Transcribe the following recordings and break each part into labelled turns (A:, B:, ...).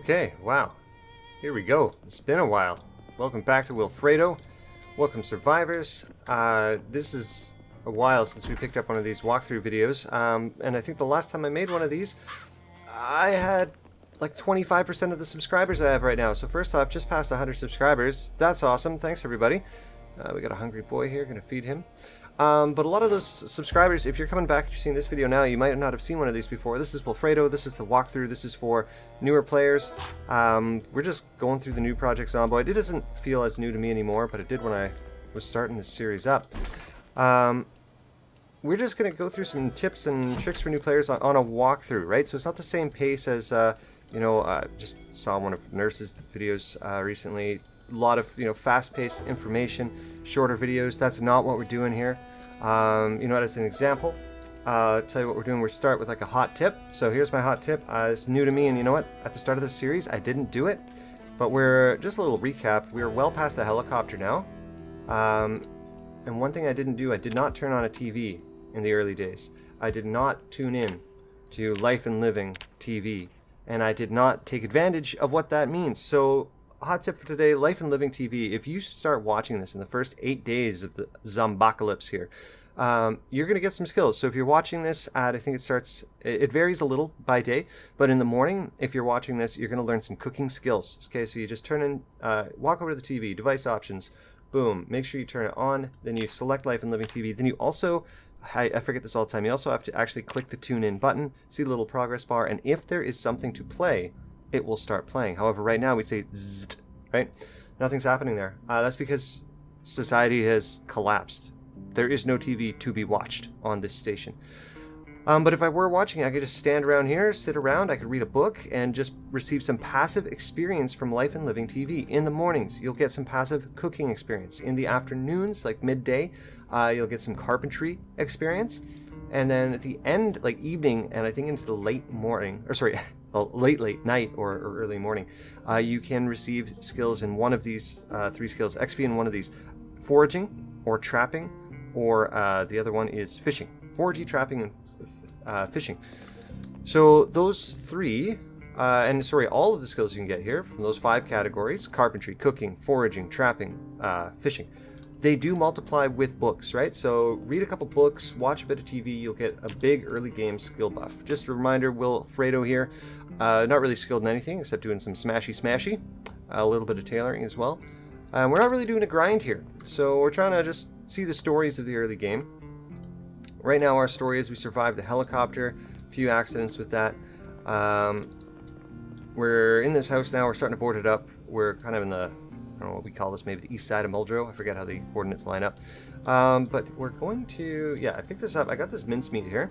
A: Okay, wow. Here we go. It's been a while. Welcome back to Wilfredo. Welcome, survivors. This is a while since we picked up one of these walkthrough videos. And I think the last time I made one of these, I had like 25% of the subscribers I have right now. So first off, just past 100 subscribers. That's awesome. Thanks, everybody. We got a hungry boy here. Gonna feed him. But a lot of those subscribers, if you're coming back and you're seeing this video now, you might not have seen one of these before. This is Wilfredo, this is the walkthrough, this is for newer players. We're just going through the new project Zomboid. It doesn't feel as new to me anymore, but it did when I was starting this series up. We're just going to go through some tips and tricks for new players on a walkthrough, right? So it's not the same pace as, just saw one of Nurse's videos recently. A lot of, fast-paced information, shorter videos. That's not what we're doing here. As an example, tell you what we're doing. We'll start with like a hot tip. So here's my hot tip. It's new to me, and you know what? At the start of the series, I didn't do it. But we're, just a little recap, we're well past the helicopter now. And one thing I didn't do, I did not turn on a TV in the early days. I did not tune in to Life and Living TV. And I did not take advantage of what that means. So hot tip for today, Life and Living TV. If you start watching this in the first 8 days of the Zombocalypse here, you're going to get some skills. So if you're watching this at, I think it varies a little by day, but in the morning, if you're watching this, you're going to learn some cooking skills. Okay, so you just turn in, walk over to the TV, device options, boom, make sure you turn it on, then you select Life and Living TV, then you also, I forget this all the time, you also have to actually click the tune in button, see the little progress bar, and if there is something to play, it will start playing. However, right now we say zzzt, right? Nothing's happening there. That's because society has collapsed. There is no TV to be watched on this station. But if I were watching, I could just stand around here, sit around, I could read a book, and just receive some passive experience from Life and Living TV. In the mornings, you'll get some passive cooking experience. In the afternoons, like midday, you'll get some carpentry experience. And then at the end, like evening, and I think into the late morning, or sorry, late night or early morning, you can receive skills in one of these 3 skills. XP in one of these: foraging or trapping, or the other one is fishing. Foraging, trapping, and fishing. So those 3, all of the skills you can get here from those 5 categories: carpentry, cooking, foraging, trapping, fishing. They do multiply with books, right? So read a couple books, watch a bit of TV, you'll get a big early game skill buff. Just a reminder, Wilfredo here, not really skilled in anything except doing some smashy, a little bit of tailoring as well. We're not really doing a grind here, so we're trying to just see the stories of the early game. Right now our story is we survived the helicopter, a few accidents with that. We're in this house now, we're starting to board it up. We're kind of in the, I don't know what we call this, maybe the east side of Muldraugh. I forget how the coordinates line up. But we're going to, I picked this up. I got this mincemeat here.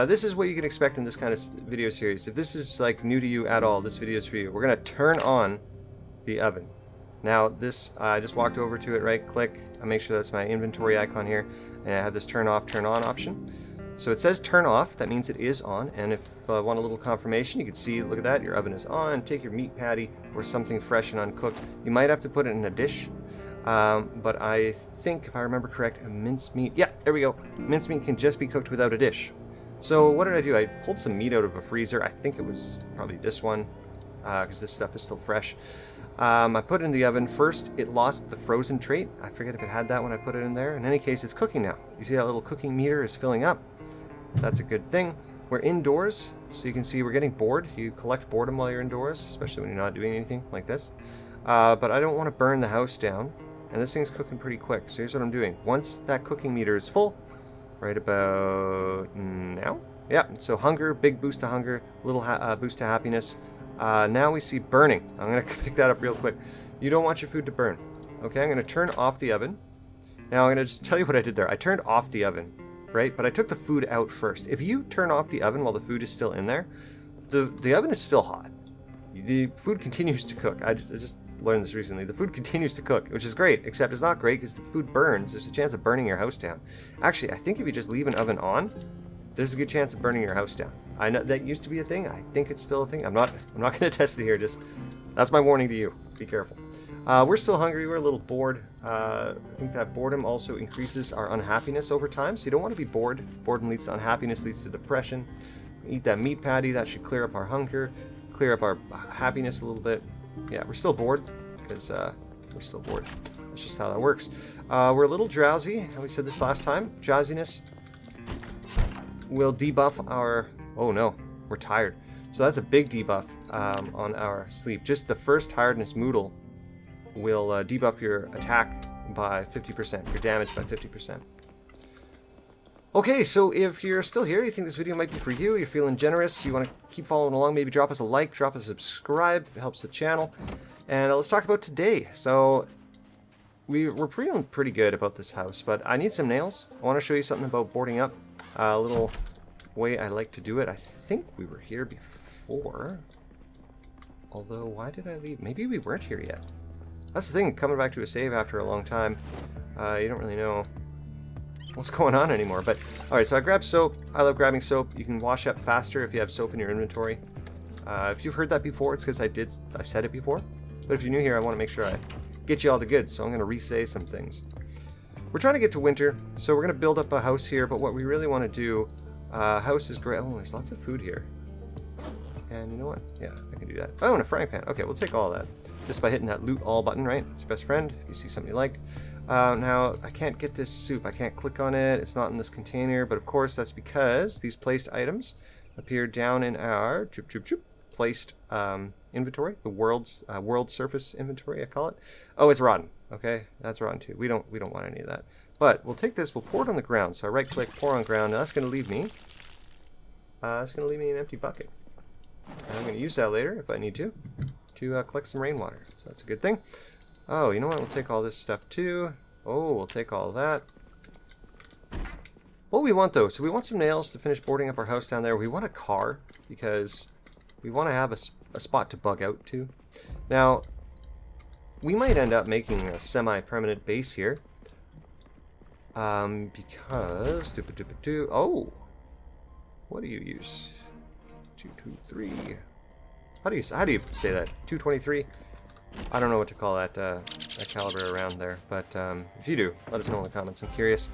A: This is what you can expect in this kind of video series. If this is like new to you at all, this video is for you. We're going to turn on the oven. Now this, I just walked over to it, right click. I make sure that's my inventory icon here. And I have this turn off, turn on option. So it says turn off, that means it is on, and if I want a little confirmation, you can see, look at that, your oven is on. Take your meat patty or something fresh and uncooked. You might have to put it in a dish, but I think, if I remember correct, a mincemeat, yeah, there we go. Mincemeat can just be cooked without a dish. So what did I do? I pulled some meat out of a freezer. I think it was probably this one, because this stuff is still fresh. I put it in the oven. First, it lost the frozen trait. I forget if it had that when I put it in there. In any case, it's cooking now. You see that little cooking meter is filling up. That's a good thing. We're indoors, so you can see we're getting bored. You collect boredom while you're indoors, especially when you're not doing anything like this. But I don't want to burn the house down, and this thing's cooking pretty quick. So here's what I'm doing. Once that cooking meter is full, right about now, yeah, so hunger, big boost to hunger, little boost to happiness. Now we see burning. I'm going to pick that up real quick. You don't want your food to burn. Okay, I'm going to turn off the oven. Now I'm going to just tell you what I did there. I turned off the oven. Right, but I took the food out first. If you turn off the oven while the food is still in there, the oven is still hot. The food continues to cook. I just learned this recently. The food continues to cook, which is great, except it's not great because the food burns. There's a chance of burning your house down. Actually, I think if you just leave an oven on, there's a good chance of burning your house down. I know that used to be a thing. I think it's still a thing. I'm not going to test it here. Just that's my warning to you. Be careful. We're still hungry, we're a little bored. I think that boredom also increases our unhappiness over time, so you don't want to be bored. Boredom leads to unhappiness, leads to depression. Eat that meat patty, that should clear up our hunger, clear up our happiness a little bit. Yeah, we're still bored because we're still bored. That's just how that works. We're a little drowsy. We said this last time. Drowsiness will debuff our... Oh no, we're tired. So that's a big debuff on our sleep. Just the first tiredness moodle will debuff your attack by 50%, your damage by 50%. Okay, so if you're still here, you think this video might be for you, you're feeling generous, you want to keep following along, maybe drop us a like, drop us a subscribe, it helps the channel. And let's talk about today. So we're feeling pretty good about this house, but I need some nails. I want to show you something about boarding up. A little way I like to do it. I think we were here before. Although, why did I leave? Maybe we weren't here yet. That's the thing, coming back to a save after a long time. You don't really know what's going on anymore. But alright, so I grabbed soap. I love grabbing soap. You can wash up faster if you have soap in your inventory. If you've heard that before, it's because I've said it before. But if you're new here, I want to make sure I get you all the goods, so I'm going to re-say some things. We're trying to get to winter, so we're going to build up a house here, but what we really want to do, house is great. Oh, there's lots of food here. And you know what? Yeah, I can do that. Oh, and a frying pan. Okay, we'll take all that. Just by hitting that loot all button, right? It's your best friend if you see something you like. Now, I can't get this soup. I can't click on it. It's not in this container, but of course that's because these placed items appear down in our placed inventory, the world surface inventory, I call it. Oh, it's rotten. Okay, that's rotten too. We don't want any of that. But we'll take this. We'll pour it on the ground. So I right click, pour on ground. Now that's going to leave me. It's going to leave me an empty bucket. And I'm going to use that later if I need to collect some rainwater. So that's a good thing. Oh, you know what? We'll take all this stuff too. Oh, we'll take all of that. What we want though, so we want some nails to finish boarding up our house down there. We want a car because we want to have a spot to bug out to. Now, we might end up making a semi-permanent base here. Because... Oh! What do you use? 223. How do you say that? 223? I don't know what to call that, that caliber around there. But if you do, let us know in the comments. I'm curious.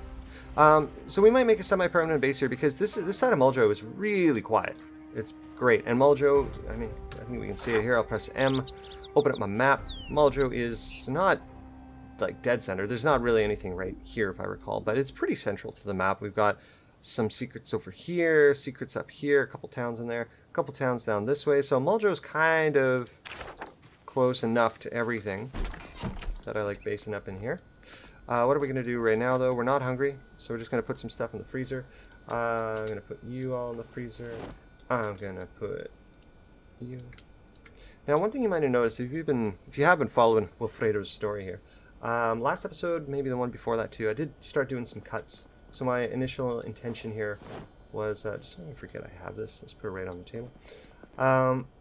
A: So we might make a semi-permanent base here because this side of Muldraugh is really quiet. It's great. And Muldraugh, I mean, I think we can see it here. I'll press M, open up my map. Muldraugh is not like dead center. There's not really anything right here, if I recall, but it's pretty central to the map. We've got some secrets over here, secrets up here, a couple towns in there, a couple towns down this way. So Muldraugh's kind of close enough to everything that I like basing up in here. What are we going to do right now, though? We're not hungry, so we're just going to put some stuff in the freezer. I'm going to put you all in the freezer. I'm going to put you. Now, one thing you might have noticed, if you have been following Wilfredo's story here, last episode, maybe the one before that too, I did start doing some cuts. So my initial intention here was, just don't forget I have this. Let's put it right on the table.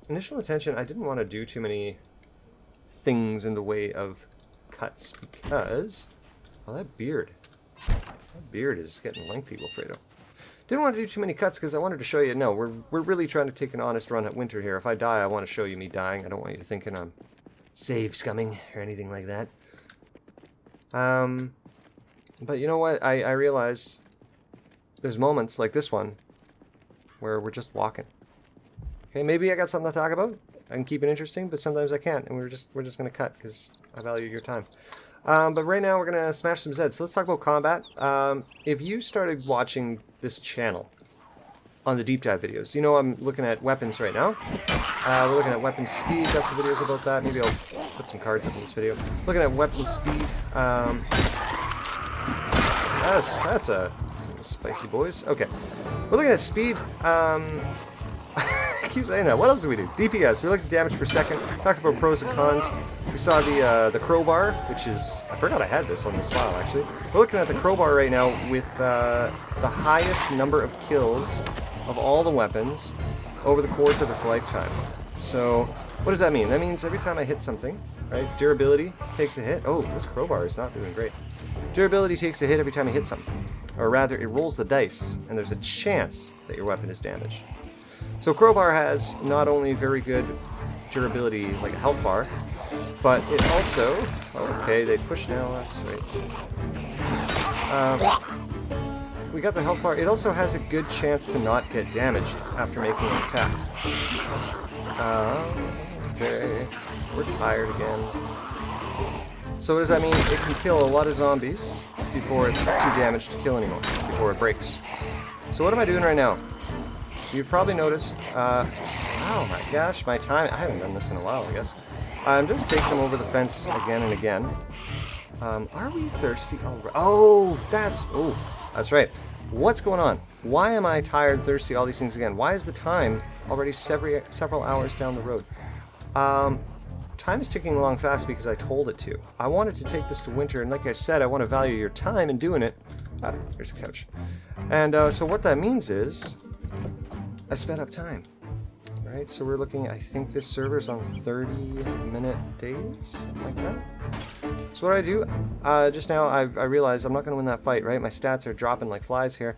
A: Initial intention, I didn't want to do too many things in the way of cuts because, well, that beard is getting lengthy, Wilfredo. Didn't want to do too many cuts because I wanted to show you, no, we're really trying to take an honest run at winter here. If I die, I want to show you me dying. I don't want you to thinking I'm save scumming or anything like that. But you know what? I realize there's moments like this one where we're just walking. Okay, maybe I got something to talk about. I can keep it interesting, but sometimes I can't, and we're just gonna cut because I value your time. But right now we're gonna smash some Zeds. So let's talk about combat. If you started watching this channel on the deep dive videos, you know I'm looking at weapons right now. We're looking at weapon speed. Got some videos about that. Maybe I'll put some cards up in this video. Looking at weapon speed. That's a spicy, boys. Okay, we're looking at speed. I keep saying that. What else do we do? DPS. We looked at damage per second. Talked about pros and cons. We saw the crowbar, which is, I forgot I had this on this file actually. We're looking at the crowbar right now with the highest number of kills of all the weapons over the course of its lifetime. So what does that mean? That means every time I hit something, right? Durability takes a hit. Oh, this crowbar is not doing great. Durability takes a hit every time I hit something. Or rather, it rolls the dice, and there's a chance that your weapon is damaged. So crowbar has not only very good durability, like a health bar, but it also... Oh, okay, they push now. That's right. We got the health bar. It also has a good chance to not get damaged after making an attack. Okay. We're tired again. So what does that mean? It can kill a lot of zombies before it's too damaged to kill anymore, before it breaks. So what am I doing right now? You've probably noticed, oh my gosh, my time, I haven't done this in a while, I guess. I'm just taking them over the fence again and again. Are we thirsty already? Oh, that's right. What's going on? Why am I tired, thirsty, all these things again? Why is the time already several hours down the road? Time is ticking along fast because I told it to. I wanted to take this to winter, and like I said, I want to value your time in doing it. There's a couch. And so what that means is I sped up time. Right, so we're looking, I think this server's on 30-minute days, something like that. So what I do, just now I realized I'm not going to win that fight, right? My stats are dropping like flies here.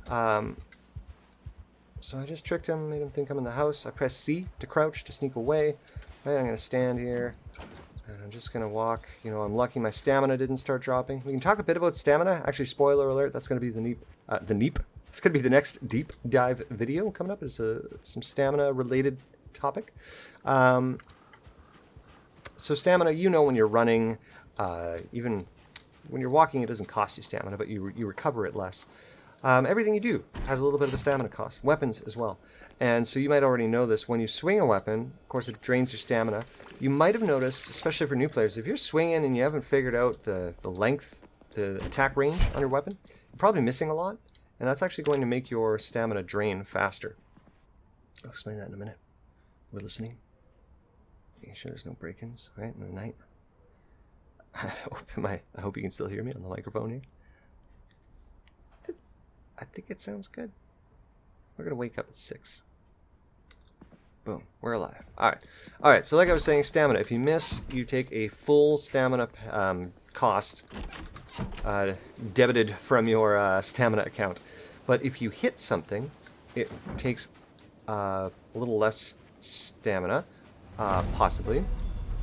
A: So I just tricked him, made him think I'm in the house. I press C to crouch, to sneak away. Right, I'm going to stand here, and I'm just going to walk. You know, I'm lucky my stamina didn't start dropping. We can talk a bit about stamina. Actually, spoiler alert, that's going to be the neep. It's going to be the next deep dive video coming up. It's some stamina-related topic. So stamina, you know when you're running, even when you're walking, it doesn't cost you stamina, but you recover it less. Everything you do has a little bit of a stamina cost. Weapons as well. And so you might already know this. When you swing a weapon, of course it drains your stamina. You might have noticed, especially for new players, if you're swinging and you haven't figured out the length, the attack range on your weapon, you're probably missing a lot. And that's actually going to make your stamina drain faster. I'll explain that in a minute. We're listening. Making sure there's no break-ins, right, in the night. I hope you can still hear me on the microphone here. I think it sounds good. We're going to wake up at 6. Boom. We're alive. Alright, so like I was saying, stamina. If you miss, you take a full stamina cost debited from your stamina account. But if you hit something, it takes a little less stamina, possibly.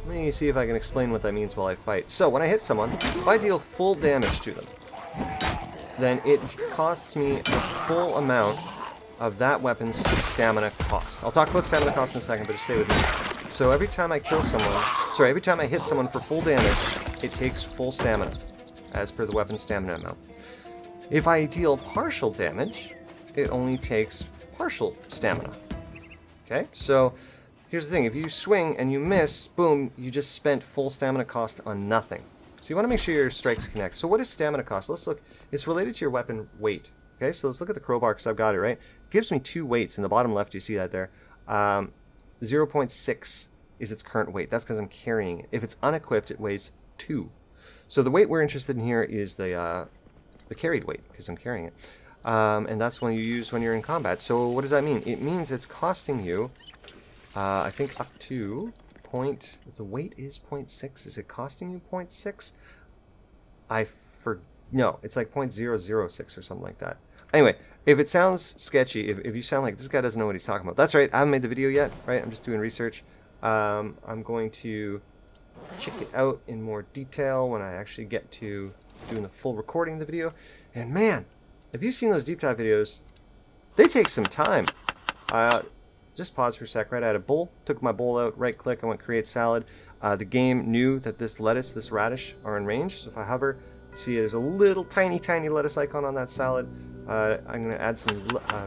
A: Let me see if I can explain what that means while I fight. So when I hit someone, if I deal full damage to them, then it costs me the full amount of that weapon's stamina cost. I'll talk about stamina cost in a second, but just stay with me. So every time I kill someone, every time I hit someone for full damage, it takes full stamina, as per the weapon's stamina amount. If I deal partial damage, it only takes partial stamina. Okay, so here's the thing. If you swing and you miss, boom, you just spent full stamina cost on nothing. So you want to make sure your strikes connect. So what is stamina cost? Let's look. It's related to your weapon weight. Okay, so let's look at the crowbar because I've got it, right? It gives me 2 weights. In the bottom left, you see that there. 0.6 is its current weight. That's because I'm carrying it. If it's unequipped, it weighs 2. So the weight we're interested in here is the carried weight, because I'm carrying it. And that's when you use when you're in combat. So what does that mean? It means it's costing you, I think, up to the weight is 0.6. Is it costing you 0.6? No, it's like 0.006 or something like that. Anyway, if it sounds sketchy, if you sound like this guy doesn't know what he's talking about, that's right. I haven't made the video yet, right? I'm just doing research. I'm going to check it out in more detail when I actually get to doing the full recording of the video. And man, if you've seen those deep dive videos, they take some time. Just pause for a sec, right? I had a bowl, took my bowl out, right click, I went create salad. The game knew that this lettuce, this radish are in range, so if I hover, see there's a little tiny lettuce icon on that salad. I'm going to add some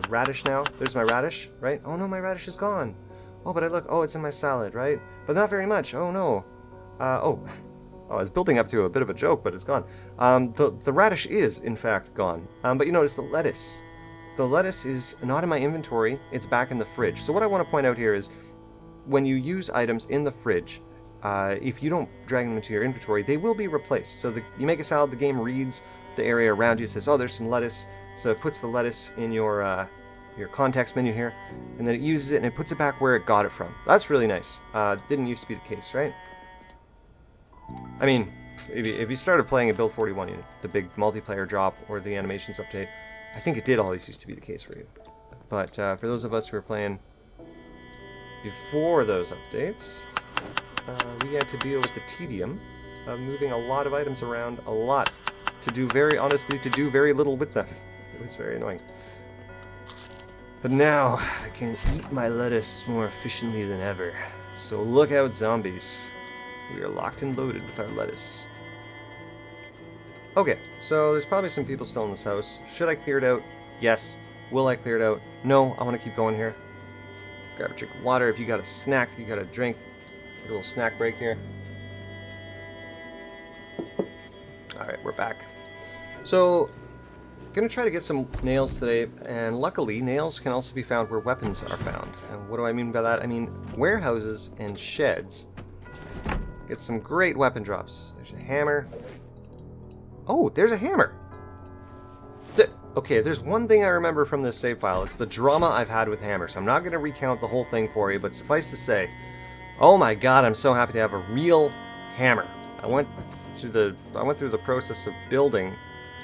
A: radish now. There's my radish, right? Oh no, my radish is gone. Oh, but I look, oh, it's in my salad, right? But not very much. Oh no. Oh, it's building up to a bit of a joke, but it's gone. The radish is, in fact, gone. But you notice the lettuce. The lettuce is not in my inventory, it's back in the fridge. So what I want to point out here is, when you use items in the fridge, if you don't drag them into your inventory, they will be replaced. So you make a salad, the game reads the area around you, it says, oh, there's some lettuce. So it puts the lettuce in your context menu here, and then it uses it and it puts it back where it got it from. That's really nice. Didn't used to be the case, right? I mean, if you started playing at Build 41, the big multiplayer drop or the animations update, I think it did always used to be the case for you. But for those of us who are playing before those updates, we had to deal with the tedium of moving a lot of items around a lot to do very little with them. It was very annoying. But now I can eat my lettuce more efficiently than ever. So look out, zombies. We are locked and loaded with our lettuce. Okay, so there's probably some people still in this house. Should I clear it out? Yes. Will I clear it out? No, I want to keep going here. Grab a drink of water. If you got a snack, you got a drink. Take a little snack break here. Alright, we're back. So, gonna try to get some nails today, and luckily nails can also be found where weapons are found. And what do I mean by that? I mean warehouses and sheds get some great weapon drops. There's a hammer. Oh, there's a hammer! Okay, there's one thing I remember from this save file. It's the drama I've had with hammers. I'm not going to recount the whole thing for you, but suffice to say, oh my god, I'm so happy to have a real hammer. I went through the process of building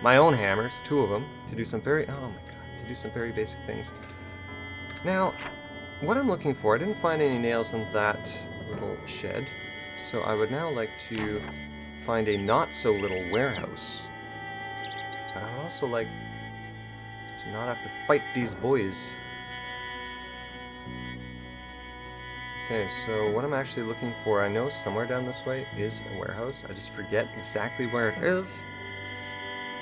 A: my own hammers, 2 of them, to do some very basic things. Now, what I'm looking for, I didn't find any nails in that little shed, so I would now like to find a not-so-little warehouse. But I would also like to not have to fight these boys. Okay, so what I'm actually looking for, I know somewhere down this way is a warehouse. I just forget exactly where it is.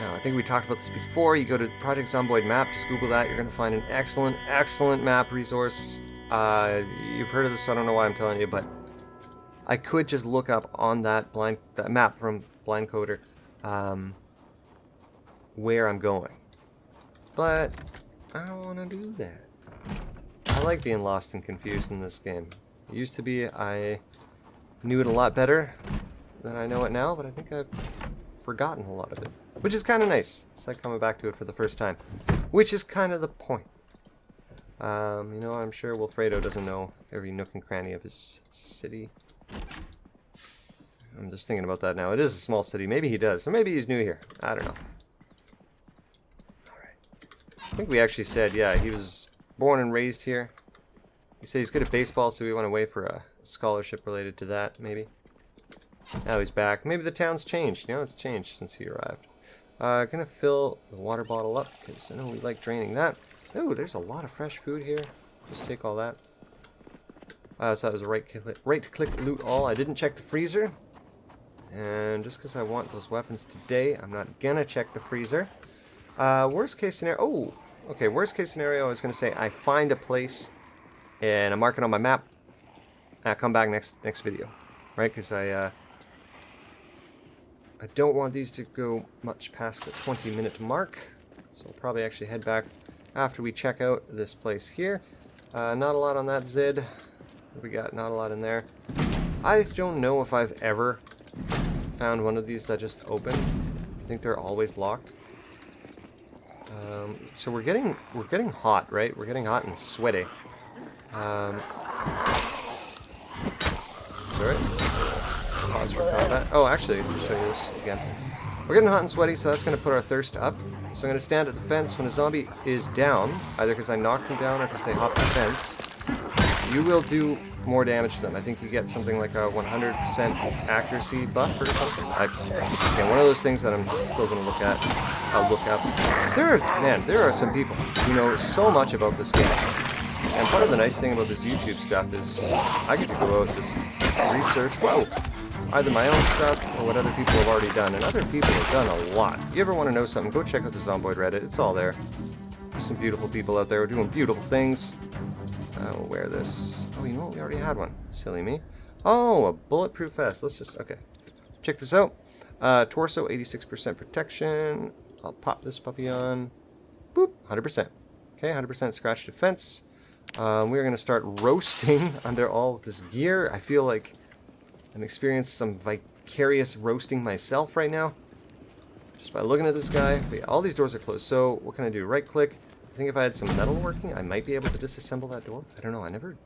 A: Now, I think we talked about this before. You go to Project Zomboid map, just Google that. You're going to find an excellent, excellent map resource. You've heard of this, so I don't know why I'm telling you, but I could just look up on that map from Blindcoder where I'm going. But I don't want to do that. I like being lost and confused in this game. It used to be I knew it a lot better than I know it now, but I think I've forgotten a lot of it. Which is kind of nice. It's like coming back to it for the first time. Which is kind of the point. You know, I'm sure Wilfredo doesn't know every nook and cranny of his city. I'm just thinking about that now. It is a small city. Maybe he does. Or maybe he's new here. I don't know. Alright. I think we actually said, yeah, he was born and raised here. He said he's good at baseball, so we went away for a scholarship related to that, maybe. Now he's back. Maybe the town's changed. You know, it's changed since he arrived. Gonna fill the water bottle up, because I know we like draining that. Oh, there's a lot of fresh food here. Just take all that. So that was a right-click loot all. I didn't check the freezer. And just because I want those weapons today, I'm not gonna check the freezer. Worst case scenario... Oh! Okay, worst case scenario, I was gonna say I find a place and I mark it on my map. And I come back next video. Right? Because I don't want these to go much past the 20-minute mark. So I'll probably actually head back after we check out this place here. Not a lot on that Zid. What we got? Not a lot in there. I don't know if I've ever found one of these that just open. I think they're always locked. So we're getting hot, right? We're getting hot and sweaty. Sorry. Pause for combat. Oh, actually, let me show you this again. We're getting hot and sweaty, so that's going to put our thirst up. So I'm going to stand at the fence when a zombie is down, either because I knocked them down or because they hopped the fence. You will do more damage to them. I think you get something like a 100% accuracy buff or something. Again, one of those things that I'm still going to look at. I'll look up. There are some people who know so much about this game. And part of the nice thing about this YouTube stuff is I get to go out and just research, either my own stuff or what other people have already done. And other people have done a lot. If you ever want to know something, go check out the Zomboid Reddit. It's all there. There's some beautiful people out there doing beautiful things. We'll wear this. Oh, you know what? We already had one. Silly me. Oh, a bulletproof vest. Let's just... Okay. Check this out. Torso, 86% protection. I'll pop this puppy on. Boop. 100%. Okay, 100% scratch defense. We're going to start roasting under all of this gear. I feel like I'm experiencing some vicarious roasting myself right now. Just by looking at this guy. But yeah, all these doors are closed. So what can I do? Right click. I think if I had some metal working, I might be able to disassemble that door. I don't know. I never...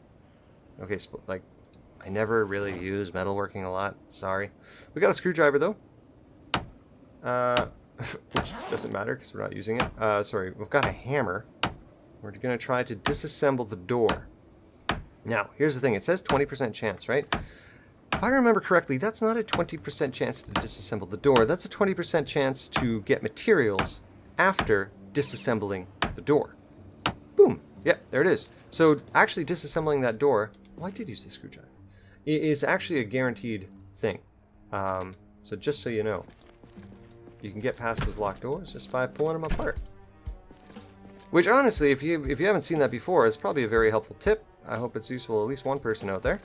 A: Okay, I never really use metalworking a lot. Sorry. We got a screwdriver, though. Which doesn't matter because we're not using it. Sorry, we've got a hammer. We're going to try to disassemble the door. Now, here's the thing. It says 20% chance, right? If I remember correctly, that's not a 20% chance to disassemble the door. That's a 20% chance to get materials after disassembling the door. Boom. Yep, there it is. So actually disassembling that door, well, I did use the screwdriver, is actually a guaranteed thing. So just so you know, you can get past those locked doors just by pulling them apart. Which honestly, if you haven't seen that before, is probably a very helpful tip. I hope it's useful to at least one person out there.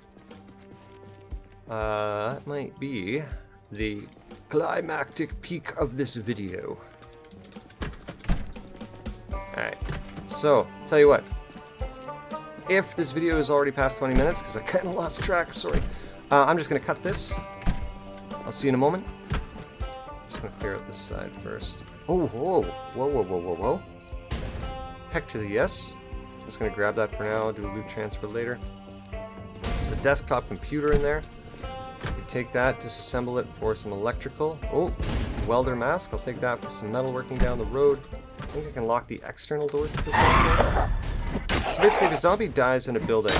A: That might be the climactic peak of this video. Alright, so, tell you what. If this video is already past 20 minutes, because I kind of lost track, sorry. I'm just going to cut this. I'll see you in a moment. Just going to clear out this side first. Oh, whoa, whoa, whoa, whoa, whoa, whoa. Heck to the yes. Just going to grab that for now, do a loot transfer later. There's a desktop computer in there. You take that, disassemble it for some electrical. Oh, welder mask. I'll take that for some metalworking down the road. I think I can lock the external doors to this one. So basically, if a zombie dies in a building,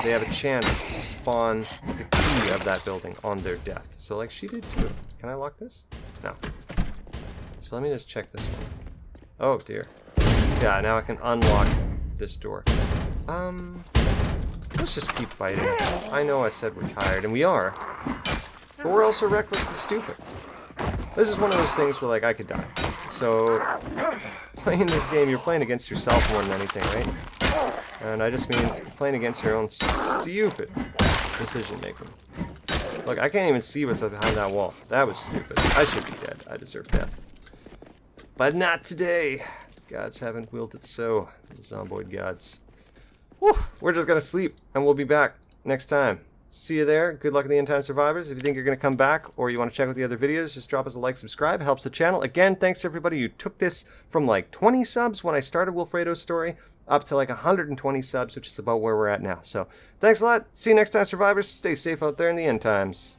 A: they have a chance to spawn the key of that building on their death. So like she did too. Can I lock this? No. So let me just check this one. Oh dear. Yeah, now I can unlock this door. Let's just keep fighting. I know I said we're tired, and we are. But we're also reckless and stupid. This is one of those things where, like, I could die. So, playing this game, you're playing against yourself more than anything, right? And I just mean playing against your own stupid decision-making. Look, I can't even see what's behind that wall. That was stupid. I should be dead. I deserve death. But not today. The gods haven't willed it so. The Zomboid gods. Whew, we're just gonna sleep, and we'll be back next time. See you there. Good luck to the end time survivors. If you think you're gonna come back, or you want to check out the other videos, just drop us a like, subscribe. It helps the channel. Again, thanks to everybody who took this from like 20 subs when I started Wilfredo's story up to like 120 subs, which is about where we're at now. So thanks a lot. See you next time, survivors. Stay safe out there in the end times.